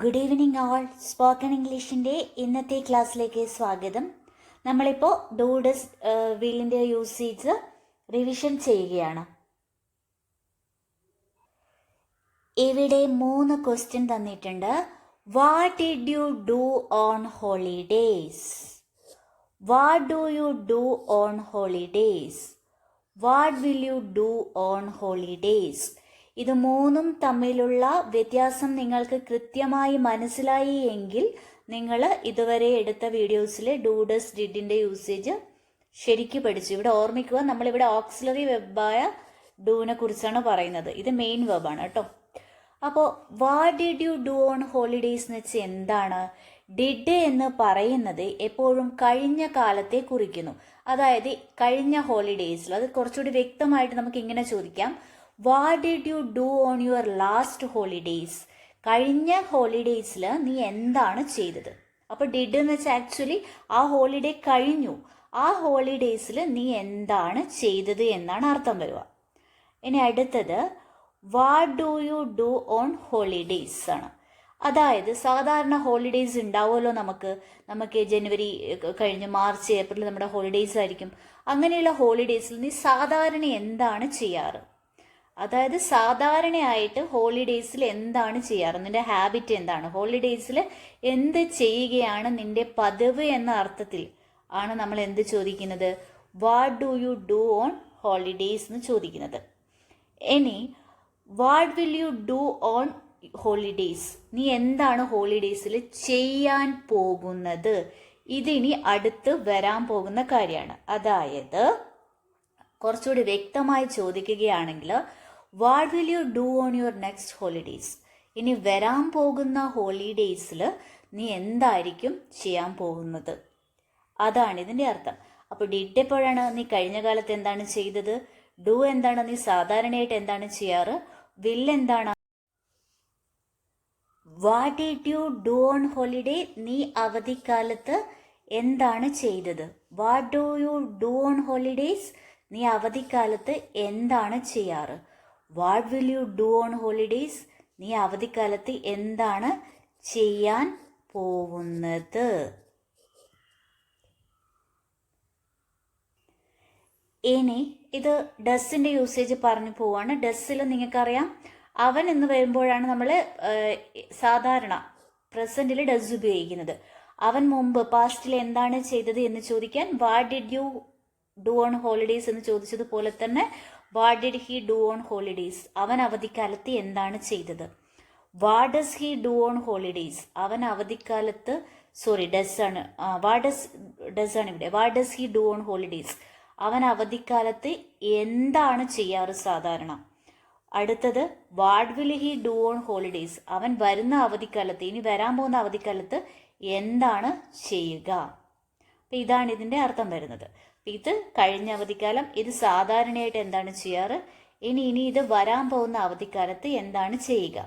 Good evening ആൾ. Spoken ഇംഗ്ലീഷിൻ്റെ ഇന്നത്തെ ക്ലാസ്സിലേക്ക് സ്വാഗതം. നമ്മളിപ്പോൾ ഡൂഡസ് വില്ലിൻ്റെ യൂസേജ് റിവിഷൻ ചെയ്യുകയാണ്. ഇവിടെ 3 ക്വസ്റ്റ്യൻ തന്നിട്ടുണ്ട്. What did you do on holidays? What do you do on holidays? What will you do on holidays? ഇത് മൂന്നും തമ്മിലുള്ള വ്യത്യാസം നിങ്ങൾക്ക് കൃത്യമായി മനസ്സിലായി എങ്കിൽ നിങ്ങൾ ഇതുവരെ എടുത്ത വീഡിയോസിലെ ഡൂഡസ് ഡിഡിൻ്റെ യൂസേജ് ശരിക്കും പഠിച്ചു. ഇവിടെ ഓർമ്മിക്കുക, നമ്മളിവിടെ ഓക്സിലറി വെബായ ഡൂവിനെ കുറിച്ചാണ് പറയുന്നത്. ഇത് മെയിൻ വെബാണ് കേട്ടോ. അപ്പോൾ what did you do on holidays എന്ന് വെച്ചാൽ എന്താണ്? ഡിഡ് എന്ന് പറയുന്നത് എപ്പോഴും കഴിഞ്ഞ കാലത്തെ കുറിക്കുന്നു. അതായത് കഴിഞ്ഞ ഹോളിഡേയ്സിൽ, അത് കുറച്ചുകൂടി വ്യക്തമായിട്ട് നമുക്ക് ഇങ്ങനെ ചോദിക്കാം, what did you do on your last holidays? കഴിഞ്ഞ ഹോളിഡേയ്സിൽ നീ എന്താണ് ചെയ്തത്? അപ്പോൾ ഡിഡ് എന്ന് വെച്ചാൽ ആക്ച്വലി ആ ഹോളിഡേ കഴിഞ്ഞു, ആ ഹോളിഡേയ്സിൽ നീ എന്താണ് ചെയ്തത് എന്നാണ് അർത്ഥം വരിക. ഇനി അടുത്തത് what do you do on holidays ആണ്. അതായത് സാധാരണ ഹോളിഡേയ്സ് ഉണ്ടാവുമല്ലോ നമുക്ക് ജനുവരി കഴിഞ്ഞ് മാർച്ച് ഏപ്രിൽ നമ്മുടെ ഹോളിഡേയ്സ് ആയിരിക്കും. അങ്ങനെയുള്ള ഹോളിഡേയ്സിൽ നീ സാധാരണ എന്താണ് ചെയ്യാറ്? അതായത് സാധാരണയായിട്ട് ഹോളിഡേയ്സിൽ എന്താണ് ചെയ്യാറ്? നിന്റെ ഹാബിറ്റ് എന്താണ്? ഹോളിഡേയ്സിൽ എന്ത് ചെയ്യുകയാണ് നിന്റെ പതിവ് എന്ന അർത്ഥത്തിൽ ആണ് നമ്മൾ എന്ത് ചോദിക്കുന്നത്? What do you do on holidays എന്ന് ചോദിക്കുന്നത്. ഇനി what will you do on holidays? നീ എന്താണ് ഹോളിഡേയ്സിൽ ചെയ്യാൻ പോകുന്നത്? ഇതിനി അടുത്ത് വരാൻ പോകുന്ന കാര്യമാണ്. അതായത് കുറച്ചുകൂടി വ്യക്തമായി ചോദിക്കുകയാണെങ്കിൽ what will you do on your next holidays? ഇനി വരാൻ പോകുന്ന ഹോളിഡേയ്സിൽ നീ എന്തായിരിക്കും ചെയ്യാൻ പോകുന്നത്? അതാണ് ഇതിൻ്റെ അർത്ഥം. അപ്പോൾ ഡിഡ് എപ്പോഴാണ്? നീ കഴിഞ്ഞ കാലത്ത് എന്താണ് ചെയ്തത്? ഡു എന്താണ്? നീ സാധാരണയായിട്ട് എന്താണ് ചെയ്യാറ്? വിൽ എന്താണ്? What did you do on holiday? നീ അവധിക്കാലത്ത് എന്താണ് ചെയ്തത്? What do you do on holidays? നീ അവധിക്കാലത്ത് എന്താണ് ചെയ്യാറ്? What will you do on holidays? നീ അവധിക്കാലത്ത് എന്താണ് ചെയ്യാൻ പോകുന്നത്? ഇനി ഇത് ഡസിൻ്റെ യൂസേജ് പറഞ്ഞു പോവാണ്. ഡസ്സിൽ നിങ്ങൾക്കറിയാം, അവൻ എന്ന് വരുമ്പോഴാണ് നമ്മൾ സാധാരണ പ്രസൻറ്റിൽ ഡസ് ഉപയോഗിക്കുന്നത്. അവൻ മുമ്പ് പാസ്റ്റിൽ എന്താണ് ചെയ്തത് എന്ന് ചോദിക്കാൻ what did you do on holidays എന്ന് ചോദിച്ചതുപോലെ തന്നെ what did he do on holidays? അവൻ അവധിക്കാലത്ത് എന്താണ് ചെയ്തത്? What does he do on holidays? അവൻ അവധിക്കാലത്ത് ഡസ് ആണ്. ഡസ് ആണ് ഇവിടെ. What does he do on holidays? അവൻ അവധിക്കാലത്ത് എന്താണ് ചെയ്യാറ് സാധാരണ? അടുത്തത് what will he do on holidays? അവൻ വരുന്ന അവധിക്കാലത്ത്, ഇനി വരാൻ പോകുന്ന അവധിക്കാലത്ത് എന്താണ് ചെയ്യുക? അപ്പം ഇതാണ് ഇതിൻ്റെ അർത്ഥം വരുന്നത്. ഇത് കഴിഞ്ഞ അവധിക്കാലം, ഇത് സാധാരണയായിട്ട് എന്താണ് ചെയ്യാറ്? ഇനി ഇത് വരാൻ പോകുന്ന അവധിക്കാലത്ത് എന്താണ് ചെയ്യുക?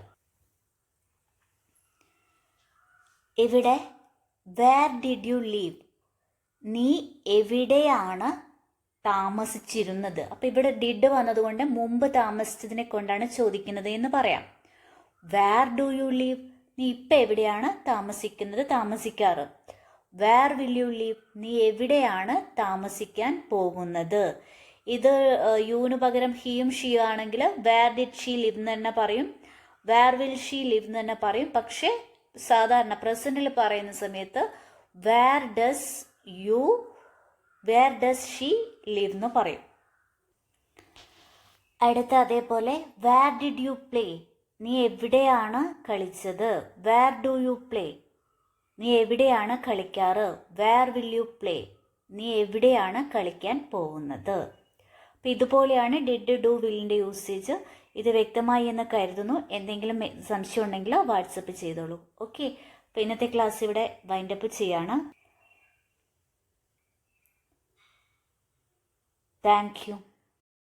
ഇവിടെ വേർ ഡിഡ് യു ലീവ്? നീ എവിടെയാണ് താമസിച്ചിരുന്നത്? അപ്പം ഇവിടെ ഡിഡ് വന്നതുകൊണ്ട് മുമ്പ് താമസിച്ചതിനെ കൊണ്ടാണ് ചോദിക്കുന്നത് എന്ന് പറയാം. Where do you live? നീ ഇപ്പം എവിടെയാണ് താമസിക്കാറ്? Where will you live? നീ എവിടെയാണ് താമസിക്കാൻ പോകുന്നത്? ഇത് യുവിന് പകരം ഹിയും ഷിയും ആണെങ്കിൽ വേർ ഡിഡ് ഷീ ലിവ് എന്ന് തന്നെ പറയും, വേർ വിൽ ഷീ ലിവ് എന്ന് തന്നെ പറയും. പക്ഷേ സാധാരണ പ്രസന്റിൽ പറയുന്ന സമയത്ത് വേർ ഡസ് ഷീ ലിവ് എന്ന് പറയും. അടുത്ത അതേപോലെ വേർ ഡിഡ് യു പ്ലേ? നീ എവിടെയാണ് കളിച്ചത്? Where do you play? നീ എവിടെയാണ് കളിക്കാറ്? Where will you play? നീ എവിടെയാണ് കളിക്കാൻ പോകുന്നത്? അപ്പം ഇതുപോലെയാണ് ഡിഡ്, ഡു, വില്ലിൻ്റെ യൂസേജ്. ഇത് വ്യക്തമായി എന്ന് കരുതുന്നു. എന്തെങ്കിലും സംശയം ഉണ്ടെങ്കിൽ വാട്സപ്പ് ചെയ്തോളൂ. ഓക്കെ, അപ്പം ഇന്നത്തെ ക്ലാസ് ഇവിടെ വൈൻഡപ്പ് ചെയ്യാണ്. Thank you.